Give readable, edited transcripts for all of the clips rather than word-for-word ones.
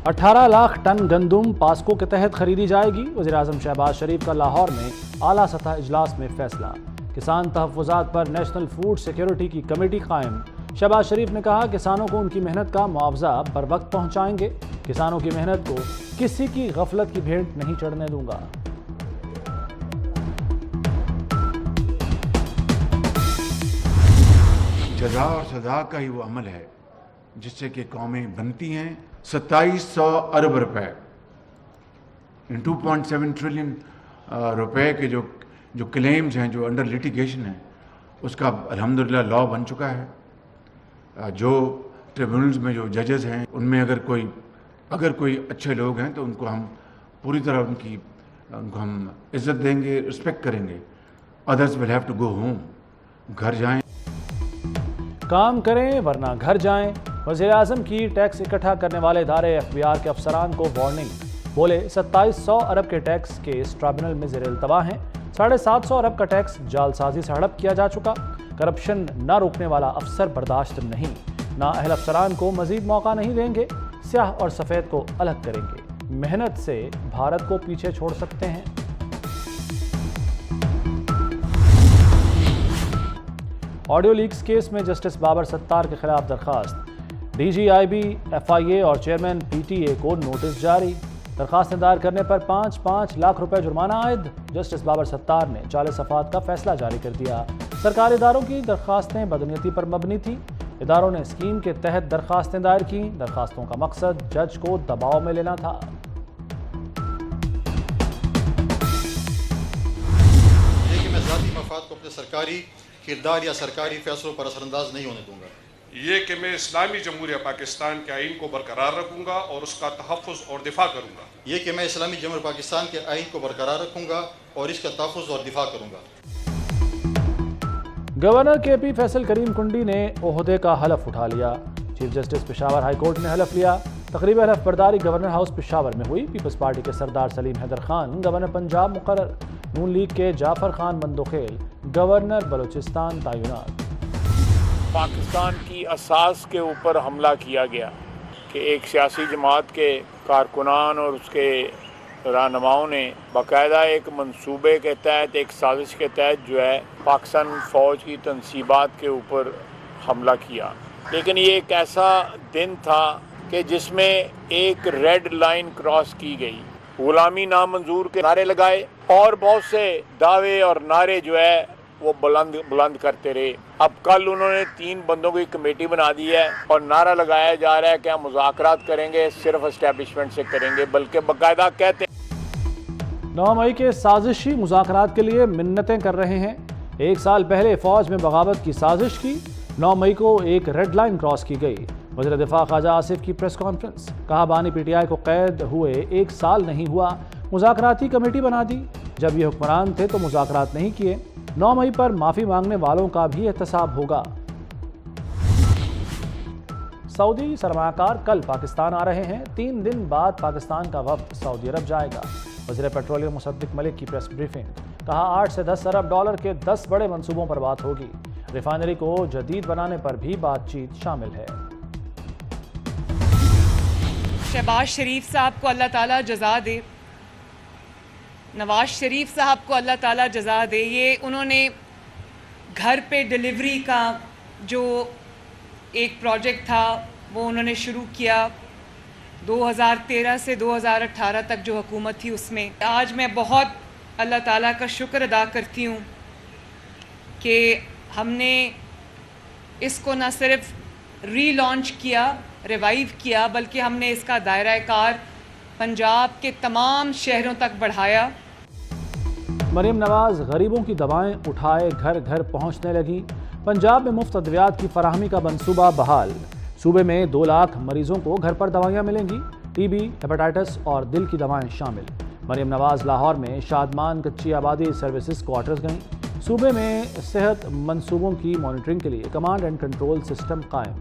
18 lakh ton गंदुम POCSO के तहत खरीदी जाएगी। वज़ीर-ए-आज़म शहबाज शरीफ का लाहौर में आला सतह इजलास में फैसला। किसान तहफ़्फ़ुज़ात पर नेशनल फूड सिक्योरिटी की कमेटी कायम। शहबाज शरीफ ने कहा, किसानों को उनकी मेहनत का मुआवजा बर वक्त पहुँचाएंगे। किसानों की मेहनत को किसी की गफलत की भेंट नहीं चढ़ने दूंगा। जज़ा और सज़ा का ही वो अमल है जिससे कि कौमें बनती हैं। 2700 अरब रुपए इन 2.7 ट्रिलियन रुपए के जो क्लेम्स हैं, जो अंडर लिटिगेशन हैं, उसका अल्हम्दुलिल्लाह लॉ बन चुका है। जो ट्रिब्यूनल्स में जो जजेस हैं, उनमें अगर कोई अच्छे लोग हैं तो उनको हम पूरी तरह उनको हम इज़्ज़त देंगे, रिस्पेक्ट करेंगे। Others will have to go home, घर जाएं। काम करें वरना घर जाएं। वज़ीर-ए-आज़म की टैक्स इकट्ठा करने वाले इदारे FBI के अफसरान को वार्निंग। बोले 2700 अरब के टैक्स केस ट्राइब्यूनल में ज़ेर-ए-इल्तवा हैं। 750 अरब का टैक्स जालसाजी से हड़प किया जा चुका। करप्शन न रोकने वाला अफसर बर्दाश्त नहीं। नाअहल अफसरान को मजीद मौका नहीं देंगे। स्याह और सफ़ेद को अलग करेंगे। मेहनत से भारत को पीछे छोड़ सकते हैं। ऑडियो लीक्स केस में जस्टिस बाबर सत्तार के खिलाफ दरखास्त। DGIB, FIA और चेयरमैन PTA को नोटिस जारी। दरखास्तें दायर करने पर 5-5 लाख रुपए जुर्माना आयद। जस्टिस बाबर सत्तार ने 40 सफ़ात का फैसला जारी कर दिया। सरकारी इदारों की दरखास्तें बदनीयती पर मबनी थी। इदारों ने स्कीम के तहत दरखास्तें दायर की। दरखास्तों का मकसद जज को दबाव में लेना था। लेकिन मैं ज़ाती मफाद को अपने सरकारी किरदार या सरकारी फैसलों पर असरअंदाज नहीं होने दूंगा। ये कि मैं इस्लामी जमहूरिया पाकिस्तान के आइन को बरकरार रखूंगा और उसका तहफ़्फ़ुज़ और दिफा करूंगा। ये कि मैं इस्लामी जमहूरिया पाकिस्तान के आइन को बरकरार रखूंगा और इसका तहफ़्फ़ुज़ और दिफा करूंगा। गवर्नर KP फैसल करीम कुंडी ने ओहदे का हलफ उठा लिया। Chief justice Peshawar high court ने हलफ लिया। तकरीब हलफ बर्दारी गवर्नर हाउस पेशावर में हुई। पीपल्स पार्टी के सरदार सलीम हैदर खान गवर्नर पंजाब मुकर्रर। नून लीग के जाफर खान मंदोखेल गवर्नर बलूचिस्तान तैनात। पाकिस्तान की असास के ऊपर हमला किया गया कि एक सियासी जमात के कारकुनान और उसके रहनुमाओं ने बाकायदा एक मंसूबे के तहत, एक साजिश के तहत जो है पाकिस्तान फ़ौज की तनसीबात के ऊपर हमला किया। लेकिन ये एक ऐसा दिन था कि जिसमें एक रेड लाइन क्रॉस की गई। गुलामी नामंजूर के नारे लगाए और बहुत से दावे और नारे जो है वो बुलंद करते रहे। अब कल उन्होंने 3 बंदों की कमेटी बना दी है और नारा लगाया जा रहा है कि हम मुज़ाकरात करेंगे, सिर्फ एस्टेब्लिशमेंट से करेंगे, बल्कि बाकायदा कहते 9 मई के साजिशी मुज़ाकरात के लिए मिन्नतें कर रहे हैं। 1 साल पहले फौज में बगावत की साजिश की। 9 मई को एक रेड लाइन क्रॉस की गई। वज़ीर दिफा ख्वाजा आसिफ की प्रेस कॉन्फ्रेंस। कहा, बानी PTI को कैद हुए 1 साल नहीं हुआ, मुज़ाकराती कमेटी बना दी। जब ये हुक्मरान थे तो मुज़ाकरात नहीं किए। 9 मई पर माफ़ी मांगने वालों का भी एहतसाब होगा। सऊदी सरमायाकार कल पाकिस्तान आ रहे हैं। 3 दिन बाद पाकिस्तान का वफ्द सऊदी अरब जाएगा। वज़ीर पेट्रोलियम मुसद्दिक मलिक की प्रेस ब्रीफिंग। कहा, 8 से 10 अरब डॉलर के 10 बड़े मंसूबों पर बात होगी। रिफाइनरी को जदीद बनाने पर भी बातचीत शामिल है। शहबाज शरीफ साहब को अल्लाह ताला जज़ा दे, नवाज शरीफ साहब को अल्लाह ताला जज़ा दे। ये उन्होंने घर पे डिलीवरी का जो एक प्रोजेक्ट था वो उन्होंने शुरू किया 2013 से 2018 तक जो हुकूमत थी उसमें। आज मैं बहुत अल्लाह ताला का शुक्र अदा करती हूँ कि हमने इसको न सिर्फ रीलॉन्च किया, रिवाइव किया, बल्कि हमने इसका दायरा कार पंजाब के तमाम शहरों तक बढ़ाया। मरीम नवाज गरीबों की दवाएं उठाए घर घर पहुंचने लगी। पंजाब में मुफ्त अद्वियात की फराहमी का मंसूबा बहाल। सूबे में 2 लाख मरीजों को घर पर दवाइयां मिलेंगी। TB, हेपेटाइटिस और दिल की दवाएं शामिल। मरीम नवाज लाहौर में शादमान कच्ची आबादी सर्विसेज क्वार्टर्स गईं। सूबे में सेहत मंसूबों की मॉनिटरिंग के लिए कमांड एंड कंट्रोल सिस्टम कायम।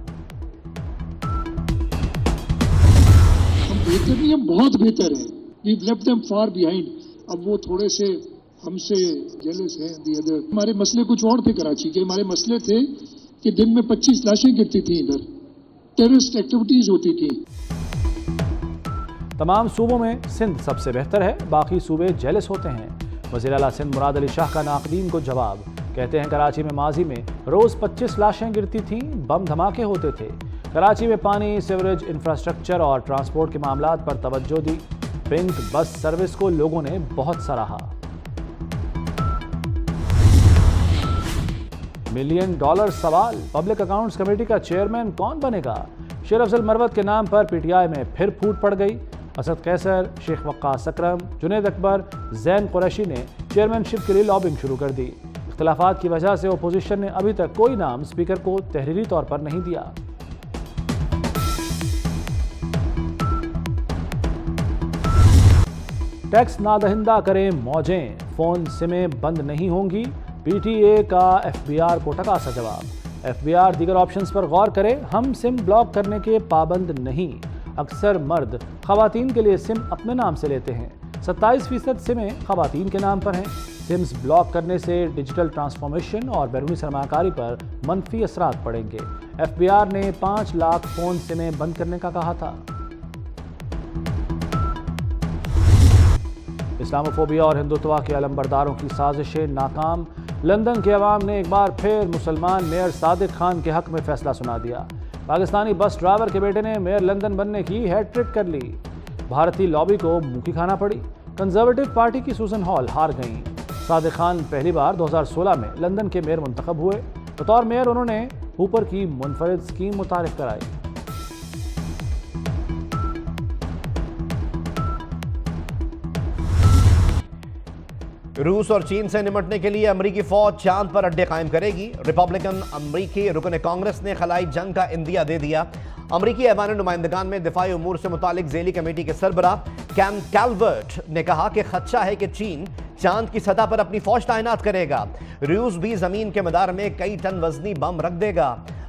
बेहतर नहीं, हम बहुत बेहतर है। We left them far behind. अब वो थोड़े से हमसे जेलस हैं। दी अदर हमारे मसले कुछ और थे कराची के। हमारे मसले थे कि दिन में 25 लाशें गिरती थी, इधर टेररिस्ट एक्टिविटीज होती थी। तमाम सूबों में सिंध सबसे बेहतर है, बाकी सूबे जेलस होते हैं। वज़ीर आला सिंध मुराद अली शाह का नाक़दीन को जवाब, कहते हैं कराची में माजी में रोज़ 25 लाशें गिरती थीं, बम धमाके होते थे। कराची में पानी, सीवरेज, इंफ्रास्ट्रक्चर और ट्रांसपोर्ट के मामलात पर तवज्जो दी। पिंक बस सर्विस को लोगों ने बहुत सराहा। $1 मिलियन सवाल, पब्लिक अकाउंट्स कमेटी का चेयरमैन कौन बनेगा? शेर अफजल मरवत के नाम पर पीटीआई में फिर फूट पड़ गई। असद कैसर, शेख वक्कास अकरम, जुनैद अकबर, जैन कुरैशी ने चेयरमैनशिप के लिए लॉबिंग शुरू कर दी। इख्तिलाफात की वजह से अपोजिशन ने अभी तक कोई नाम स्पीकर को तहरीरी तौर पर नहीं दिया। टैक्स नादहिंदा करें मौजें, फोन सिमें बंद नहीं होंगी। पीटीए का एफबीआर को टकासा जवाब। एफबीआर दीगर ऑप्शंस पर गौर करे, हम सिम ब्लॉक करने के पाबंद नहीं। अक्सर मर्द खवातीन के लिए सिम अपने नाम से लेते हैं। 27% सिमें खवातीन के नाम पर हैं। सिम्स ब्लॉक करने से डिजिटल ट्रांसफॉर्मेशन और बैरूनी सरमाकारी पर मनफी असरात पड़ेंगे। एफबीआर ने 5 लाख फोन सिमें बंद करने का कहा था। इस्लामोफोबिया और हिंदुत्व के अलंबरदारों की साजिशें नाकाम। लंदन के अवाम ने एक बार फिर मुसलमान मेयर सादिक खान के हक में फैसला सुना दिया। पाकिस्तानी बस ड्राइवर के बेटे ने मेयर लंदन बनने की हैट्रिक कर ली। भारतीय लॉबी को मुंह की खाना पड़ी। कंजर्वेटिव पार्टी की सूजन हॉल हार गईं। सादिक खान पहली बार 2016 में लंदन के मेयर मुंतखब हुए। बतौर मेयर उन्होंने हूपर की मुनफरिद स्कीम मुतारिफ कराई। रूस और चीन से निपटने के लिए अमरीकी फौज चांद पर अड्डे कायम करेगी। रिपब्लिकन अमरीकी रुकन कांग्रेस ने खलाई जंग का इंदिया दे दिया। अमरीकी ऐवान नुमाइंदगान में दिफाई उमूर से मुतालिक ज़ेली कमेटी के सरबराह कैम कैल्वर्ट ने कहा कि खदशा है कि चीन चांद की सतह पर अपनी फौज तैनात करेगा। रूस भी जमीन के मदार में कई टन वजनी बम रख देगा।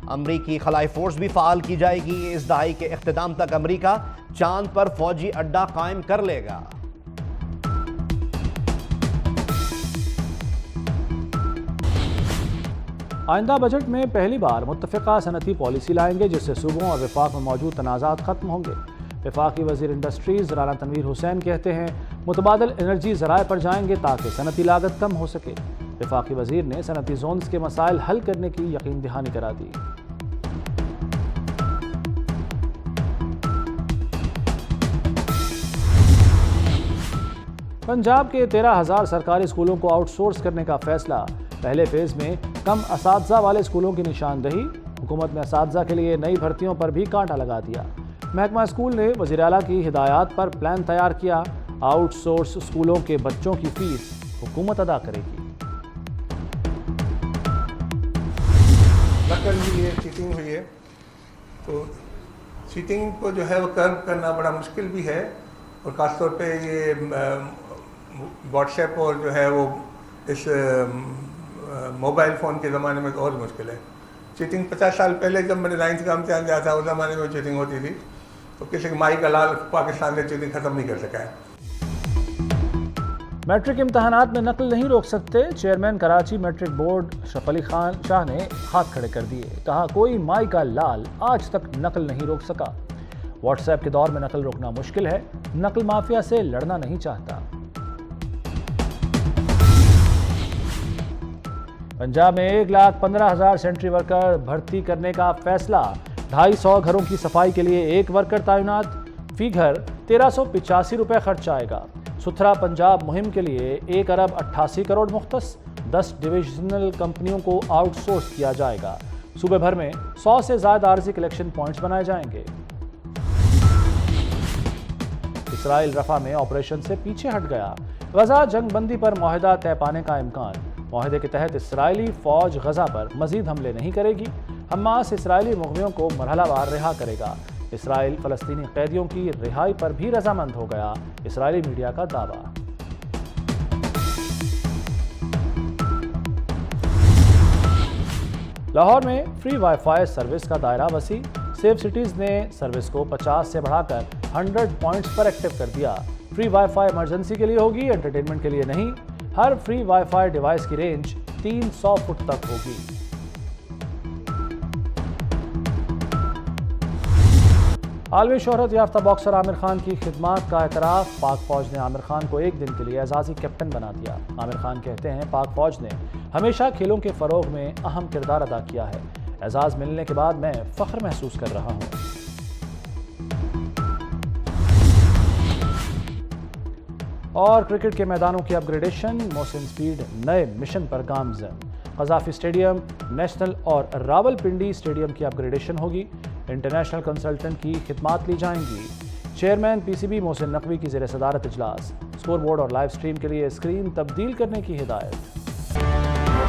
अमरीकी खलाई फोर्स भी फाल की जाएगी। इस दहाई के इख्तिताम तक अमरीका चांद पर फौजी अड्डा कायम कर लेगा। आइंदा बजट में पहली बार मुत्तफ़िक़ा सनती पॉलिसी लाएंगे, जिससे सूबों और वफाक में मौजूद तनाज़ात खत्म होंगे। वफाकी वज़ीर इंडस्ट्रीज़ राना तनवीर हुसैन कहते हैं मुतबादिल एनर्जी ज़राए पर जाएंगे ताकि सनती लागत कम हो सके। वफाकी वज़ीर ने सनती जोन्स के मसाइल हल करने की यकीन दहानी करा दी। पंजाब के 13,000 सरकारी स्कूलों को आउटसोर्स करने का फैसला। पहले फेज में कम असातिज़ा वाले स्कूलों की निशानदही। हुकूमत ने असातिज़ा के लिए नई भर्तियों पर भी कांटा लगा दिया। महकमा स्कूल ने वज़ीर आला की हिदायत पर प्लान तैयार किया। आउटसोर्स स्कूलों के बच्चों की फीस हुकूमत अदा करेगी। नकल हुई है, चीटिंग हुई है, तो चीटिंग को जो है वो कर्व करना बड़ा मुश्किल भी है, और ख़ासतौर पे ये व्हाट्सएप और जो है वो इस मोबाइल फ़ोन के ज़माने में तो और मुश्किल है। चीटिंग 50 साल पहले जब मैंने 9th का इम्तिहान दिया था, उस ज़माने में चीटिंग होती थी, तो किसी माई का लाल पाकिस्तान ने चीटिंग ख़त्म नहीं कर सका है। मैट्रिक इम्तहानात में नकल नहीं रोक सकते। Chairman Karachi matric board Ashraf Ali Khan Shah ने हाथ खड़े कर दिए। कहा कोई माई का लाल आज तक नकल नहीं रोक सका। व्हाट्सएप के दौर में नकल रोकना मुश्किल है। नकल माफिया से लड़ना नहीं चाहता। पंजाब में 1,15,000 सेंट्री वर्कर भर्ती करने का फैसला। 250 घरों की सफाई के लिए एक वर्कर तैनात। फी घर 1385 रुपये खर्च आएगा। सुथरा पंजाब मुहिम के लिए 1 अरब 88 करोड़ मुख्तस। 10 डिविजनल कंपनियों को आउटसोर्स किया जाएगा। सूबे भर में 100 से ज़्यादा आरजी कलेक्शन पॉइंट्स बनाए जाएंगे। इसराइल रफा में ऑपरेशन से पीछे हट गया। गजा जंग बंदी पर मुआहदा तय पाने का इम्कान। मुआहदे के तहत इसराइली फौज गजा पर मजीद हमले नहीं करेगी। हमास इसराइली मुग़वियों को मरहलावार रिहा करेगा। इसराइल फ़लस्तीनी कैदियों की रिहाई पर भी रजामंद हो गया। इसराइली मीडिया का दावा। लाहौर में फ्री वाईफाई सर्विस का दायरा वसी। सेफ सिटीज़ ने सर्विस को 50 से बढ़ाकर 100 पॉइंट्स पर एक्टिव कर दिया। फ्री वाईफाई इमरजेंसी के लिए होगी, एंटरटेनमेंट के लिए नहीं। हर फ्री वाईफाई डिवाइस की रेंज 300 फुट तक होगी। عالمی شہرت یافتہ باکسر عامر خان کی خدمات کا اعتراف، پاک فوج نے عامر خان کو ایک دن کے لیے اعزازی کیپٹن بنا دیا۔ عامر خان کہتے ہیں پاک فوج نے ہمیشہ کھیلوں کے فروغ میں اہم کردار ادا کیا ہے، اعزاز ملنے کے بعد میں فخر محسوس کر رہا ہوں۔ اور کرکٹ کے میدانوں کی اپ گریڈیشن، محسن سپیڈ نئے مشن پر گامزن۔ قذافی اسٹیڈیم، نیشنل اور راولپنڈی اسٹیڈیم کی اپ گریڈیشن ہوگی، انٹرنیشنل کنسلٹنٹ کی خدمات لی جائیں گی۔ Chairman P C B Mohsin Naqvi کی زیر صدارت اجلاس، اسکور بورڈ اور لائیو سٹریم کے لیے اسکرین تبدیل کرنے کی ہدایت۔